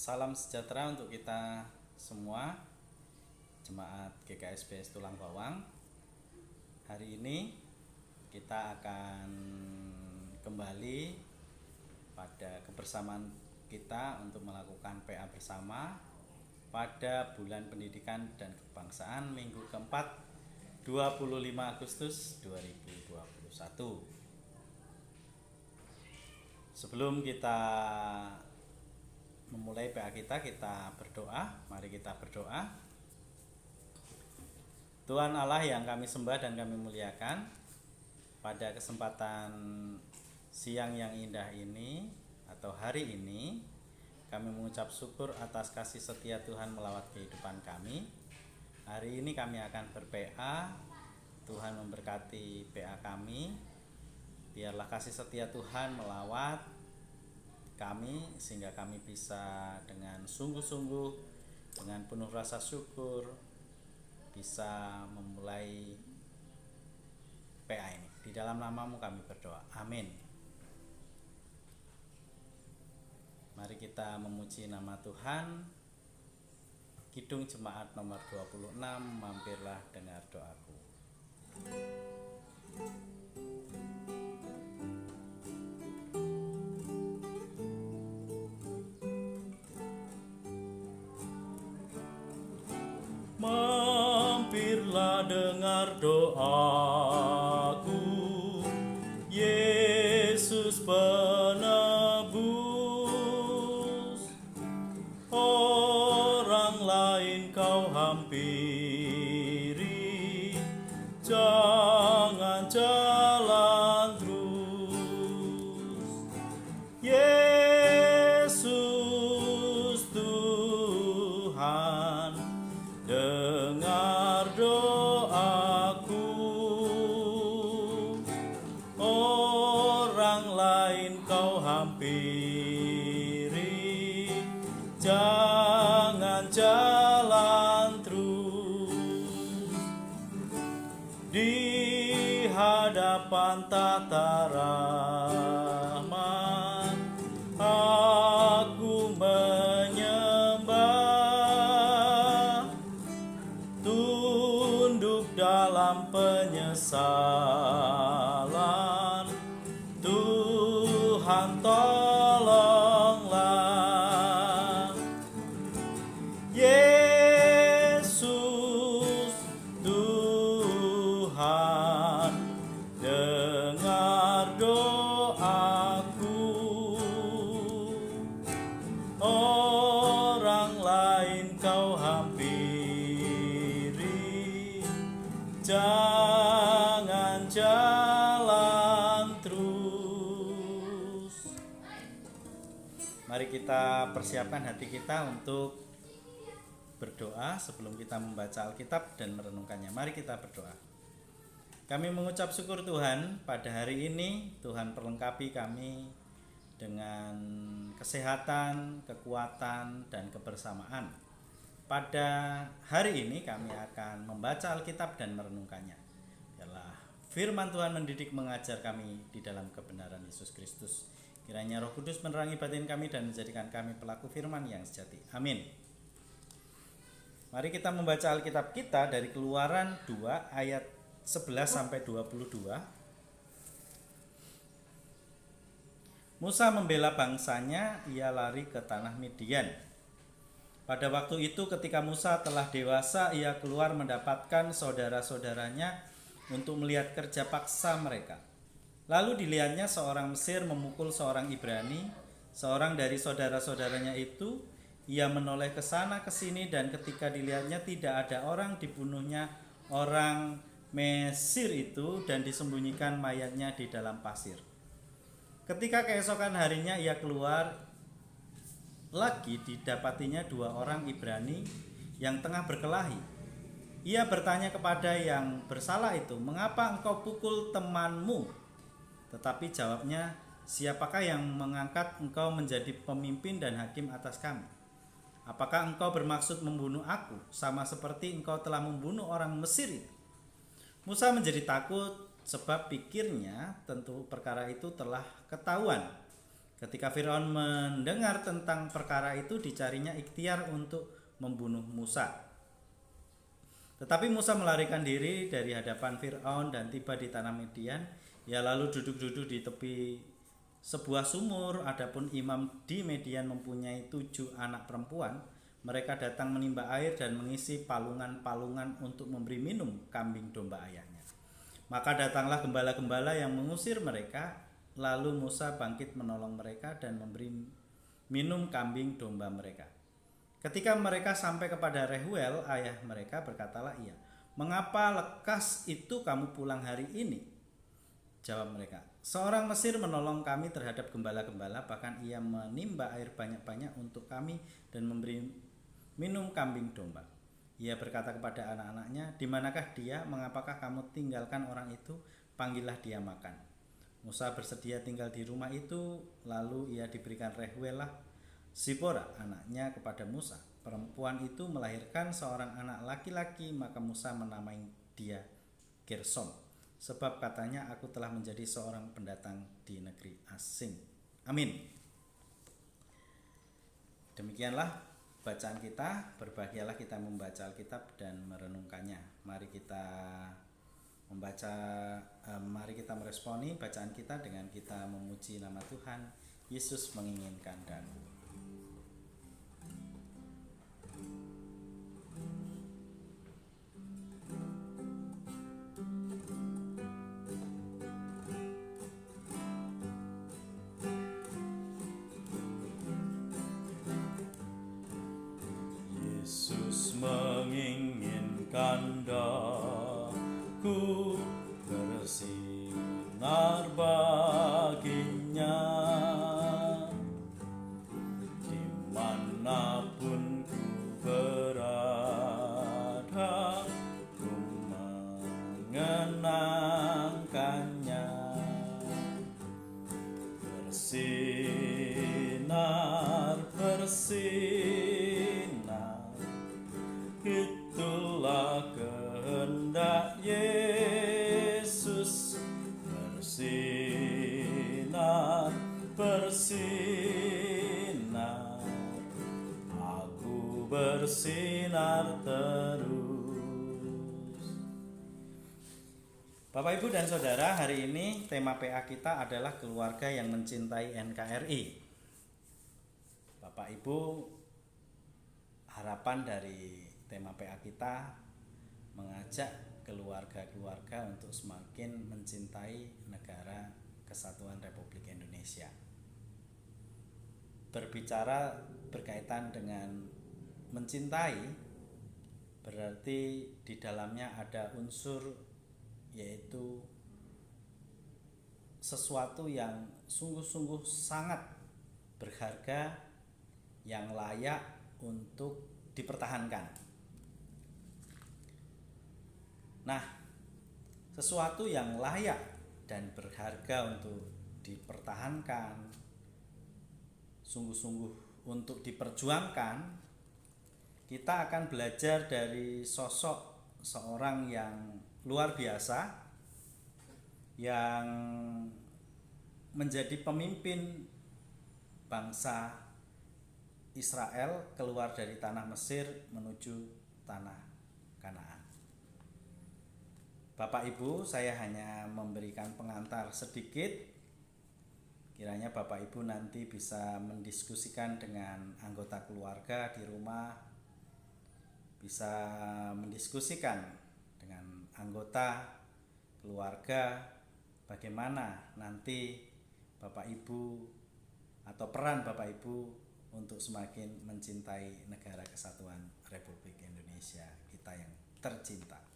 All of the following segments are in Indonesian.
Salam sejahtera untuk kita semua, Jemaat GKSBS Tulang Bawang. Hari ini kita akan kembali pada kebersamaan kita untuk melakukan PA bersama pada bulan pendidikan dan kebangsaan minggu keempat 25 Agustus 2021. Sebelum kita memulai PA kita berdoa. Mari kita berdoa. Tuhan Allah yang kami sembah dan kami muliakan, pada kesempatan siang yang indah ini atau hari ini, kami mengucap syukur atas kasih setia Tuhan melawat kehidupan kami. Hari ini kami akan ber-PA. Tuhan memberkati PA kami. Biarlah kasih setia Tuhan melawat kami sehingga kami bisa dengan sungguh-sungguh, dengan penuh rasa syukur bisa memulai PA ini. Di dalam nama-Mu kami berdoa. Amin. Mari kita memuji nama Tuhan. Kidung Jemaat nomor 26, mampirlah dengar doaku. Mampirlah dengar doaku, Yesus penebus. Orang lain kau hampiri, jangan jalan terus. Yesus Tuhan, dengar doaku. Orang lain kau hampiri, jangan jalan terus. Di hadapan tata rahmat aku menyembah, tunduk dalam penyesalan. Tuhan tolonglah. Yesus Tuhan, dengar doaku. Orang lain kau hampiri, jangan jalan terus. Mari kita persiapkan hati kita untuk berdoa sebelum kita membaca Alkitab dan merenungkannya. Mari kita berdoa. Kami mengucap syukur Tuhan, pada hari ini Tuhan perlengkapi kami dengan kesehatan, kekuatan, dan kebersamaan. Pada hari ini kami akan membaca Alkitab dan merenungkannya. Biarlah firman Tuhan mendidik mengajar kami di dalam kebenaran Yesus Kristus. Kiranya Roh Kudus menerangi batin kami dan menjadikan kami pelaku firman yang sejati. Amin. Mari kita membaca Alkitab kita dari Keluaran 2 ayat 11 sampai 22. Musa membela bangsanya, ia lari ke tanah Midian. Pada waktu itu ketika Musa telah dewasa, ia keluar mendapatkan saudara-saudaranya untuk melihat kerja paksa mereka. Lalu dilihatnya seorang Mesir memukul seorang Ibrani, seorang dari saudara-saudaranya itu. Ia menoleh ke sana ke sini, dan ketika dilihatnya tidak ada orang, dibunuhnya orang Mesir itu dan disembunyikan mayatnya di dalam pasir. Ketika keesokan harinya ia keluar lagi, didapatinya dua orang Ibrani yang tengah berkelahi. Ia bertanya kepada yang bersalah itu, "Mengapa engkau pukul temanmu?" Tetapi jawabnya, "Siapakah yang mengangkat engkau menjadi pemimpin dan hakim atas kami? Apakah engkau bermaksud membunuh aku, sama seperti engkau telah membunuh orang Mesir itu?" Musa menjadi takut, sebab pikirnya tentu perkara itu telah ketahuan. Ketika Firaun mendengar tentang perkara itu, dicarinya ikhtiar untuk membunuh Musa. Tetapi Musa melarikan diri dari hadapan Firaun dan tiba di tanah Midian. Ia lalu duduk-duduk di tepi sebuah sumur. Adapun imam di Midian mempunyai 7 anak perempuan. Mereka datang menimba air dan mengisi palungan-palungan untuk memberi minum kambing domba ayahnya. Maka datanglah gembala-gembala yang mengusir mereka. Lalu Musa bangkit menolong mereka dan memberi minum kambing domba mereka. Ketika mereka sampai kepada Rehuel, ayah mereka, berkatalah ia, "Mengapa lekas itu kamu pulang hari ini?" Jawab mereka, "Seorang Mesir menolong kami terhadap gembala-gembala, bahkan ia menimba air banyak-banyak untuk kami dan memberi minum kambing domba." Ia berkata kepada anak-anaknya, "Di manakah dia? Mengapakah kamu tinggalkan orang itu? Panggillah dia makan." Musa bersedia tinggal di rumah itu, lalu ia diberikan Rehuelah Zipora anaknya kepada Musa. Perempuan itu melahirkan seorang anak laki-laki, maka Musa menamai dia Gersom, sebab katanya, "Aku telah menjadi seorang pendatang di negeri asing." Amin. Demikianlah bacaan kita. Berbahagialah kita membaca Alkitab dan merenungkannya. Mari kita mari kita meresponi bacaan kita dengan kita memuji nama Tuhan. Yesus menginginkan damu. Yesus menginginkan daku bersinar baginya, dimanapun ku berada, ku mengenangkannya. Bersinar, bersinar, itulah kehendak Yesus. Bersinar, bersinar, aku bersinar terus. Bapak, Ibu, dan Saudara, hari ini tema PA kita adalah keluarga yang mencintai NKRI. Bapak, Ibu, harapan dari tema PA kita mengajak keluarga-keluarga untuk semakin mencintai negara Kesatuan Republik Indonesia. Berbicara berkaitan dengan mencintai, berarti di dalamnya ada unsur, yaitu sesuatu yang sungguh-sungguh sangat berharga, yang layak untuk dipertahankan. Nah, sesuatu yang layak dan berharga untuk dipertahankan, sungguh-sungguh untuk diperjuangkan, kita akan belajar dari sosok seorang yang luar biasa, yang menjadi pemimpin bangsa Israel keluar dari tanah Mesir menuju tanah Kanaan. Bapak, Ibu, saya hanya memberikan pengantar sedikit. Kiranya Bapak, Ibu nanti bisa mendiskusikan dengan anggota keluarga di rumah, bisa mendiskusikan dengan anggota keluarga bagaimana nanti Bapak, Ibu, atau peran Bapak, Ibu untuk semakin mencintai negara Kesatuan Republik Indonesia kita yang tercinta.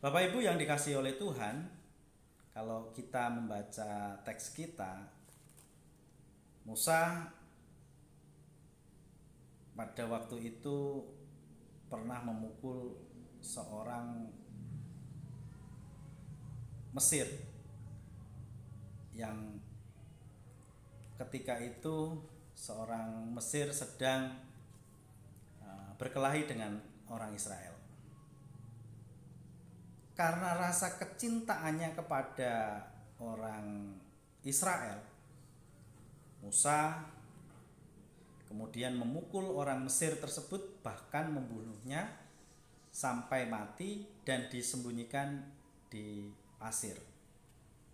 Bapak, Ibu yang dikasihi oleh Tuhan, kalau kita membaca teks kita, Musa pada waktu itu pernah memukul seorang Mesir yang ketika itu seorang Mesir sedang berkelahi dengan orang Israel. Karena rasa kecintaannya kepada orang Israel, Musa kemudian memukul orang Mesir tersebut, bahkan membunuhnya sampai mati dan disembunyikan di pasir,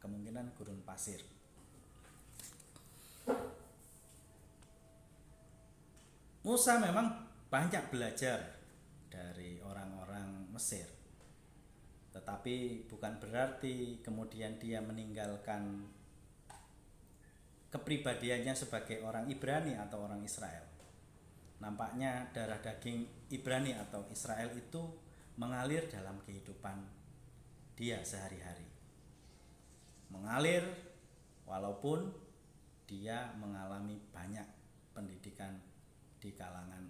kemungkinan gurun pasir. Musa memang banyak belajar dari orang-orang Mesir, tetapi bukan berarti kemudian dia meninggalkan kepribadiannya sebagai orang Ibrani atau orang Israel. Nampaknya darah daging Ibrani atau Israel itu mengalir dalam kehidupan dia sehari-hari. Mengalir walaupun dia mengalami banyak pendidikan di kalangan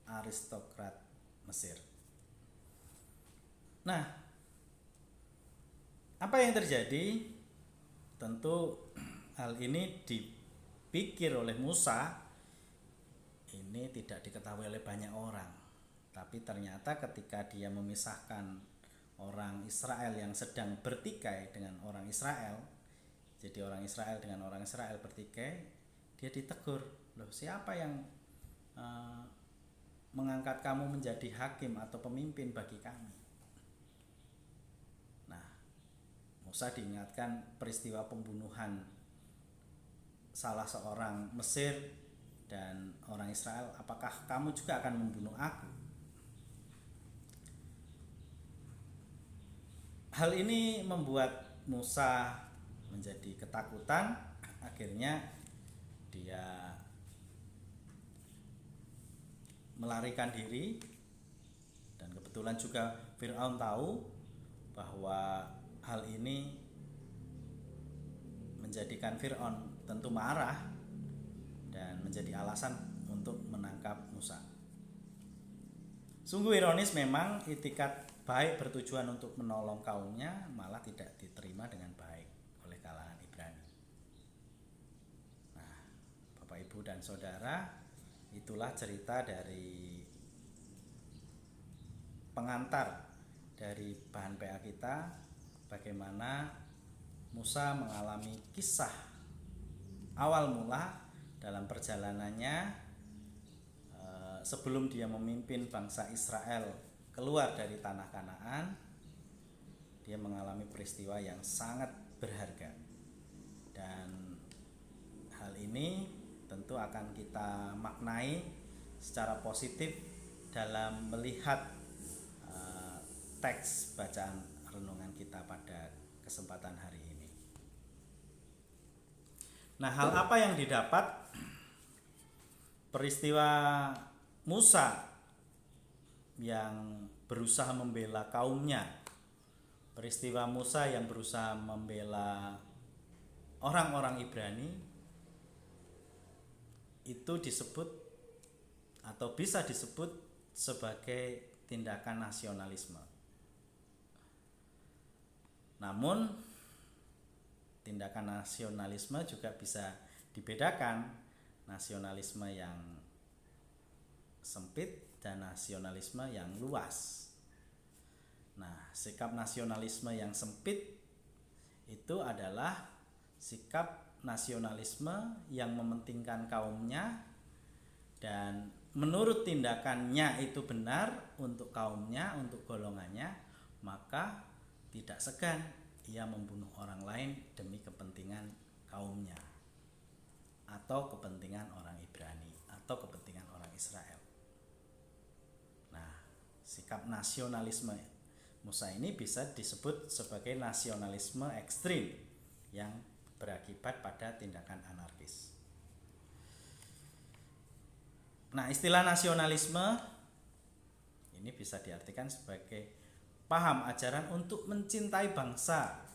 aristokrat Mesir. Nah, apa yang terjadi? Tentu hal ini dipikir oleh Musa, ini tidak diketahui oleh banyak orang. Tapi ternyata ketika dia memisahkan orang Israel yang sedang bertikai dengan orang Israel, jadi orang Israel dengan orang Israel bertikai, dia ditegur, loh siapa yang mengangkat kamu menjadi hakim atau pemimpin bagi kami? Nah, Musa diingatkan peristiwa pembunuhan salah seorang Mesir dan orang Israel, apakah kamu juga akan membunuh aku? Hal ini membuat Musa menjadi ketakutan. Akhirnya dia melarikan diri, dan kebetulan juga Fir'aun tahu bahwa hal ini menjadikan Fir'aun tentu marah dan menjadi alasan untuk menangkap Musa. Sungguh ironis memang, itikat baik bertujuan untuk menolong kaumnya malah tidak diterima dengan baik oleh kalangan Ibrani. Nah, Bapak Ibu dan Saudara, itulah cerita dari pengantar dari bahan PA kita, bagaimana Musa mengalami kisah awal mula dalam perjalanannya sebelum dia memimpin bangsa Israel keluar dari tanah Kanaan. Dia mengalami peristiwa yang sangat berharga, dan hal ini tentu akan kita maknai secara positif dalam melihat teks bacaan renungan kita pada kesempatan hari ini. Nah, hal apa yang didapat? Peristiwa Musa yang berusaha membela kaumnya, peristiwa Musa yang berusaha membela orang-orang Ibrani, itu disebut atau bisa disebut sebagai tindakan nasionalisme. Namun tindakan nasionalisme juga bisa dibedakan, nasionalisme yang sempit dan nasionalisme yang luas. Nah, sikap nasionalisme yang sempit itu adalah sikap nasionalisme yang mementingkan kaumnya, dan menurut tindakannya itu benar untuk kaumnya, untuk golongannya, maka tidak segan ia membunuh orang lain demi kepentingan kaumnya, atau kepentingan orang Ibrani, atau kepentingan orang Israel. Nah, sikap nasionalisme Musa ini bisa disebut sebagai nasionalisme ekstrim yang berakibat pada tindakan anarkis. Nah, istilah nasionalisme ini bisa diartikan sebagai paham ajaran untuk mencintai bangsa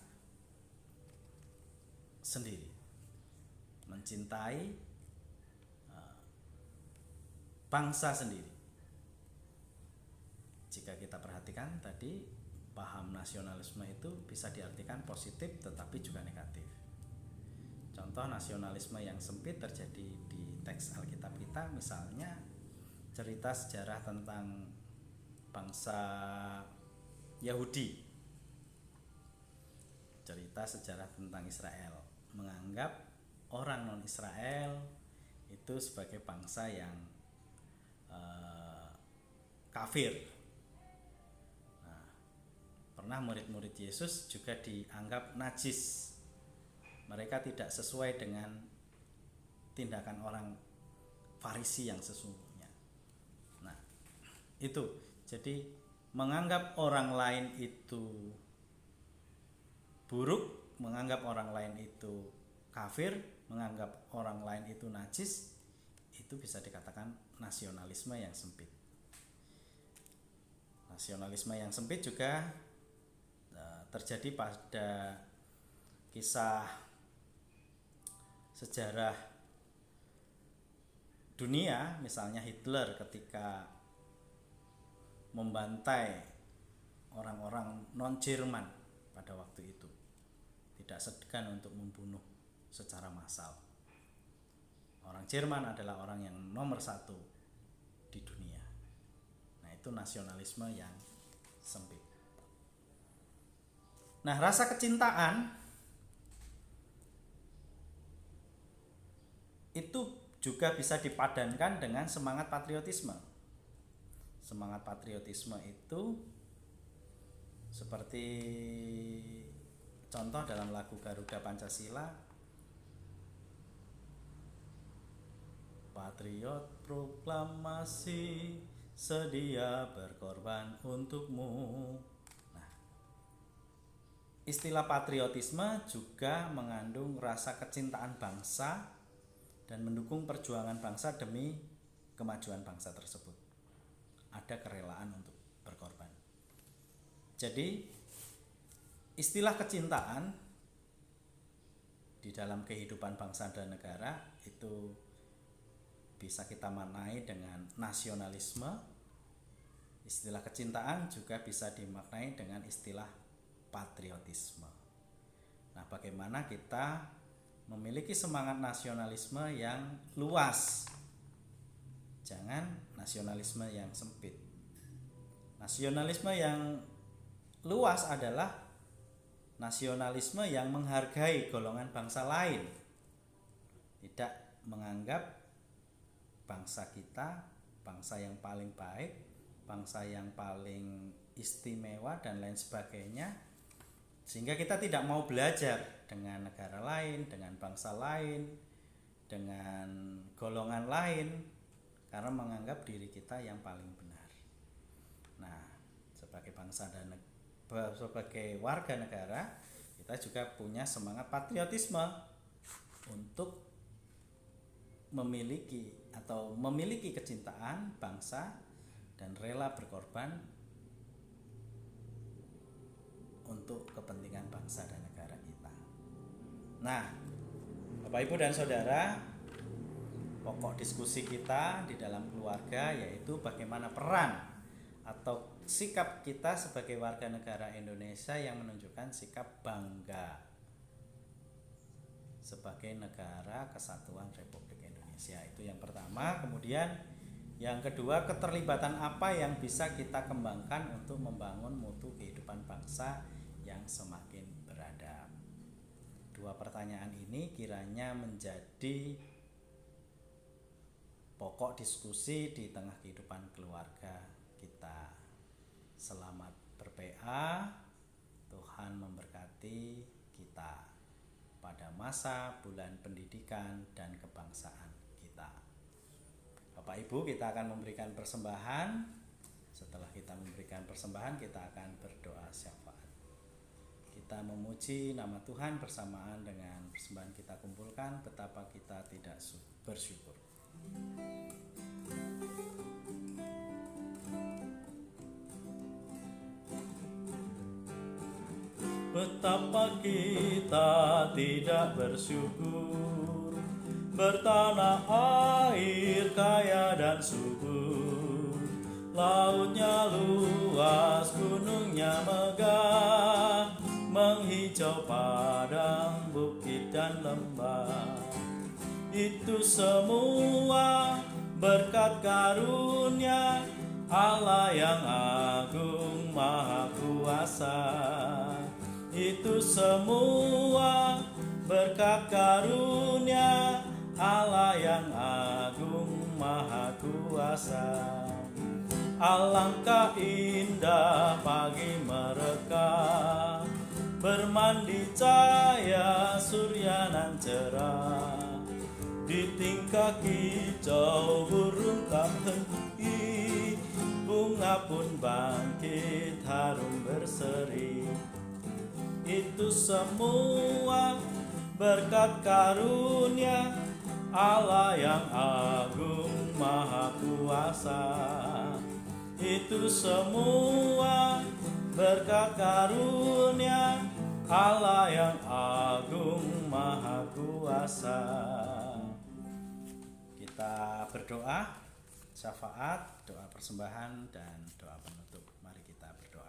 sendiri, mencintai bangsa sendiri. Jika kita perhatikan tadi, paham nasionalisme itu bisa diartikan positif tetapi juga negatif. Contoh nasionalisme yang sempit terjadi di teks Alkitab kita, misalnya cerita sejarah tentang bangsa Yahudi, cerita sejarah tentang Israel, menganggap orang non-Israel itu sebagai bangsa yang kafir. Nah, pernah murid-murid Yesus juga dianggap najis. Mereka tidak sesuai dengan tindakan orang Farisi yang sesungguhnya. Nah, itu. Jadi menganggap orang lain itu buruk, menganggap orang lain itu kafir, menganggap orang lain itu najis, itu bisa dikatakan nasionalisme yang sempit. Nasionalisme yang sempit juga terjadi pada kisah sejarah dunia, misalnya Hitler ketika membantai orang-orang non-Jerman pada waktu itu, tidak segan untuk membunuh secara massal. Orang Jerman adalah orang yang nomor satu di dunia. Nah, itu nasionalisme yang sempit. Nah, rasa kecintaan itu juga bisa dipadankan dengan semangat patriotisme. Semangat patriotisme itu seperti contoh dalam lagu Garuda Pancasila, patriot proklamasi sedia berkorban untukmu. Nah, istilah patriotisme juga mengandung rasa kecintaan bangsa dan mendukung perjuangan bangsa demi kemajuan bangsa tersebut. Ada kerelaan untuk berkorban. Jadi istilah kecintaan di dalam kehidupan bangsa dan negara itu bisa kita maknai dengan nasionalisme. Istilah kecintaan juga bisa dimaknai dengan istilah patriotisme. Nah, bagaimana kita memiliki semangat nasionalisme yang luas, jangan nasionalisme yang sempit. Nasionalisme yang luas adalah nasionalisme yang menghargai golongan bangsa lain, tidak menganggap bangsa kita bangsa yang paling baik, bangsa yang paling istimewa dan lain sebagainya, sehingga kita tidak mau belajar dengan negara lain, dengan bangsa lain, dengan golongan lain, karena menganggap diri kita yang paling benar. Nah, sebagai bangsa dan sebagai warga negara, kita juga punya semangat patriotisme untuk memiliki kecintaan bangsa dan rela berkorban untuk kepentingan bangsa dan negara kita. Nah, Bapak Ibu dan Saudara, pokok diskusi kita di dalam keluarga yaitu bagaimana peran atau sikap kita sebagai warga negara Indonesia yang menunjukkan sikap bangga sebagai negara kesatuan Republik Indonesia. Itu yang pertama. Kemudian yang kedua, keterlibatan apa yang bisa kita kembangkan untuk membangun mutu kehidupan bangsa yang semakin beradab. Dua pertanyaan ini kiranya menjadi pokok diskusi di tengah kehidupan keluarga kita. Selamat ber-PA, Tuhan memberkati kita pada masa bulan pendidikan dan kebangsaan kita. Bapak Ibu, kita akan memberikan persembahan. Setelah kita memberikan persembahan, kita akan berdoa syafaat. Kita memuji nama Tuhan bersamaan dengan persembahan kita kumpulkan, betapa kita tidak bersyukur. Betapa kita tidak bersyukur, bertanah air kaya dan subur, lautnya luas, gunungnya megah, menghijau padang, bukit dan lembah. Itu semua berkat karunia Allah yang agung maha kuasa. Itu semua berkat karunia Allah yang agung maha kuasa. Alangkah indah pagi mereka, bermandi cahaya surya nan cerah. Di tingkah hijau burung tak henti, bunga pun bangkit harum berseri. Itu semua berkat karunia Allah yang agung maha kuasa. Itu semua berkat karunia Allah yang agung maha kuasa. Kita berdoa, syafaat, doa persembahan, dan doa penutup. Mari kita berdoa.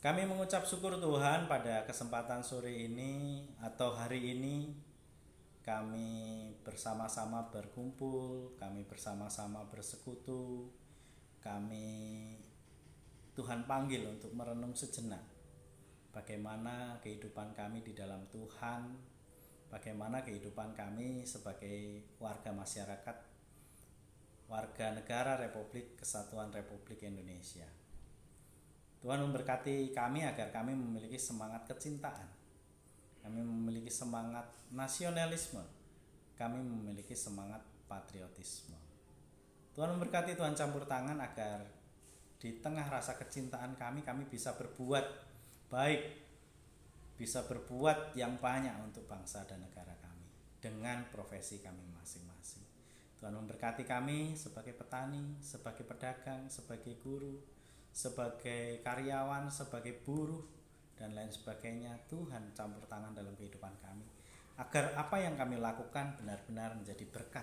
Kami mengucap syukur Tuhan pada kesempatan sore ini atau hari ini kami bersama-sama berkumpul, kami bersama-sama bersekutu, kami Tuhan panggil untuk merenung sejenak bagaimana kehidupan kami di dalam Tuhan, bagaimana kehidupan kami sebagai warga masyarakat, warga negara Republik Kesatuan Republik Indonesia. Tuhan memberkati kami agar kami memiliki semangat kecintaan, kami memiliki semangat nasionalisme, kami memiliki semangat patriotisme. Tuhan memberkati, Tuhan campur tangan agar di tengah rasa kecintaan kami bisa berbuat baik, bisa berbuat yang banyak untuk bangsa dan negara kami dengan profesi kami masing-masing. Tuhan memberkati kami sebagai petani, sebagai pedagang, sebagai guru, sebagai karyawan, sebagai buruh, dan lain sebagainya. Tuhan campur tangan dalam kehidupan kami agar apa yang kami lakukan benar-benar menjadi berkat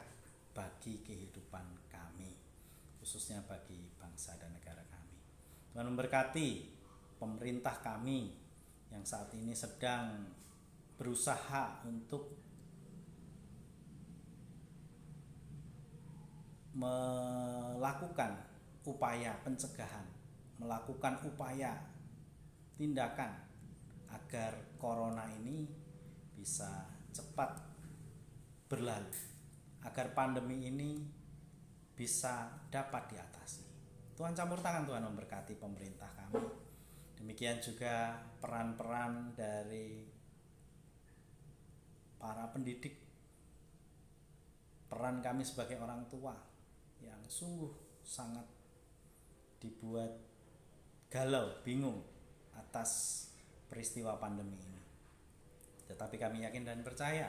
bagi kehidupan kami, khususnya bagi bangsa dan negara kami. Tuhan memberkati pemerintah kami yang saat ini sedang berusaha untuk melakukan upaya pencegahan, melakukan upaya tindakan agar corona ini bisa cepat berlalu, agar pandemi ini bisa dapat diatasi. Tuhan campur tangan, Tuhan memberkati pemerintah kami. Demikian juga peran-peran dari para pendidik, peran kami sebagai orang tua yang sungguh sangat dibuat galau, bingung atas peristiwa pandemi ini. Tetapi kami yakin dan percaya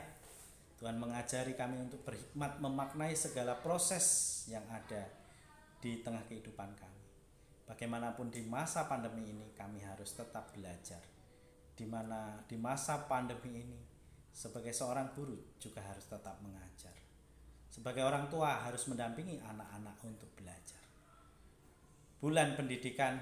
Tuhan mengajari kami untuk berhikmat memaknai segala proses yang ada di tengah kehidupan kami. Bagaimanapun di masa pandemi ini kami harus tetap belajar. Di mana di masa pandemi ini sebagai seorang guru juga harus tetap mengajar. Sebagai orang tua harus mendampingi anak-anak untuk belajar. Bulan pendidikan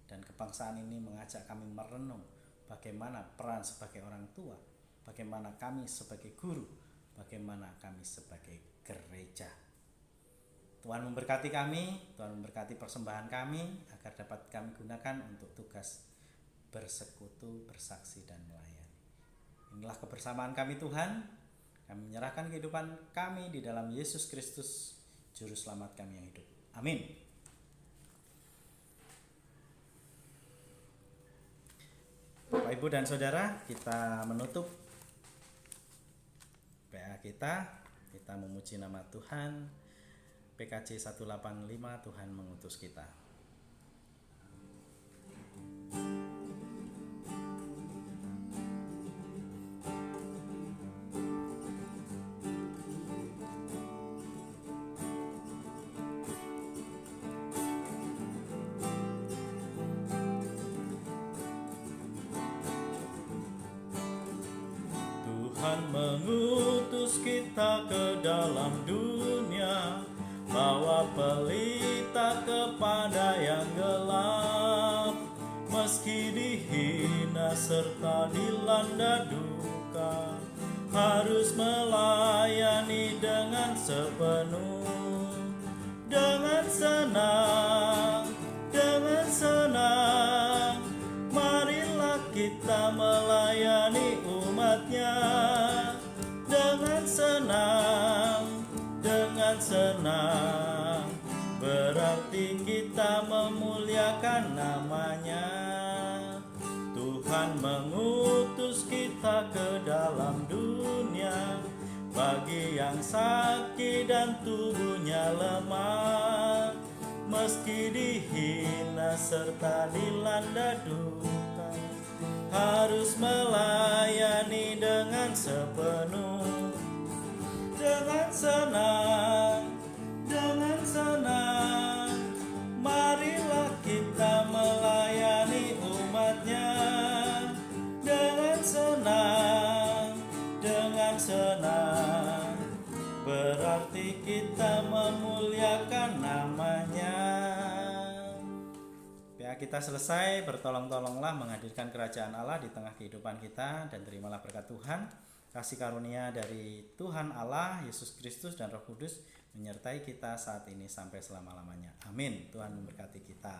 dan kebangsaan ini mengajak kami merenung bagaimana peran sebagai orang tua, bagaimana kami sebagai guru, bagaimana kami sebagai gereja. Tuhan memberkati kami, Tuhan memberkati persembahan kami agar dapat kami gunakan untuk tugas bersekutu, bersaksi, dan melayani. Inilah kebersamaan kami Tuhan. Kami menyerahkan kehidupan kami di dalam Yesus Kristus, Juru Selamat kami yang hidup. Amin. Bapak, Ibu, dan Saudara, kita menutup PA kita memuji nama Tuhan. PKJ 185, Tuhan mengutus kita. Tuhan mengutus kita ke dalam dunia, bawa pelita kepada yang gelap. Meski dihina serta dilanda duka, harus melayani dengan sepenuh, dengan senang, marilah kita melayani dengan senang, berarti kita memuliakan namanya. Tuhan mengutus kita ke dalam dunia, bagi yang sakit dan tubuhnya lemah, meski dihina serta dilanda duka, harus melayani dengan sepenuh, dengan senang, marilah kita melayani umatnya. Dengan senang, berarti kita memuliakan namanya. Ya, kita selesai, bertolong-tolonglah menghadirkan kerajaan Allah di tengah kehidupan kita, dan terimalah berkat Tuhan, kasih karunia dari Tuhan Allah, Yesus Kristus dan Roh Kudus menyertai kita saat ini sampai selama-lamanya. Amin. Tuhan memberkati kita.